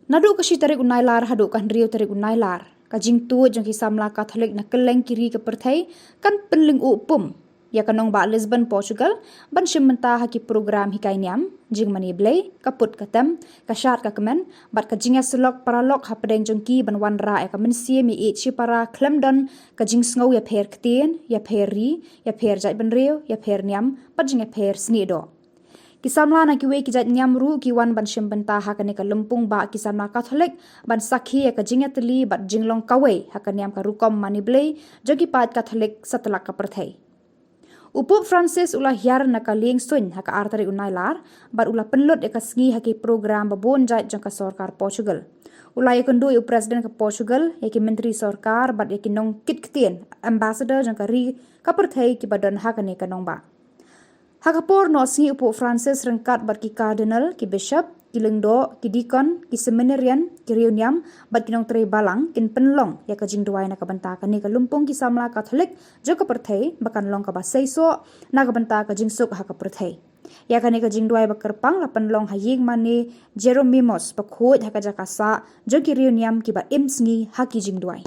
Nadu kasi tarik unai lar hadu kan rio tarik unai lar. Kajing tu jong kisam la Katolik na keleng kiri ke pertai kan penling upum. Ya kanong ba Lisbon, Portugal, ban shimenta haki program hikai niam, jing mani blay, kaput katem, kasyat kakemen, bat kajingnya selok paralok hapadeng jongki ban wan ra ya kamensia mi chi para klemdon kajing sngau ya per ketien, ya per ri, ya per jait ban rio, ya per niam, bat jing ya per seni do. Kisamla na kiwe kijat nyamru kiwan ban shimbenta hakane ka lempung ba kisamla Katolik ban sakhi ya kajingnya teli bat jinglong kawe hakane am ka rukom mani blay, jogi pat Katolik setelah ka perthai. Upup Francis ulah hiar na kaling sun haka artari unai lar, bar ulah penlut eka sengi haki program babon jait jangka sorkar Portugal. Ulah yakundu presiden ke Portugal, yaki menteri sorkar, bat yaki nong kit ketien, ambassador jangka ri kaperthai ki badan hakane ka nong ba. Hakapor no sengi upup Francis rengkat bat ki cardinal, ki bishop, ki lengdo, ki deacon, ki seminarian, ki reuniam, bat kinong teri balang, kin penlong, ya ka jingduai na kabanta ni ka lumpung ki samla Katolik, jo ka perthai, bakan long ka basaiso, na kabanta ka jingsuk ha ka perthai. Ya ka ni ka jingduai bakerpang, la penlong haying mani, Jeromimos, bakhut ha ka jakasa, jo ki reuniam ki ba im sengi ha ki jingduai.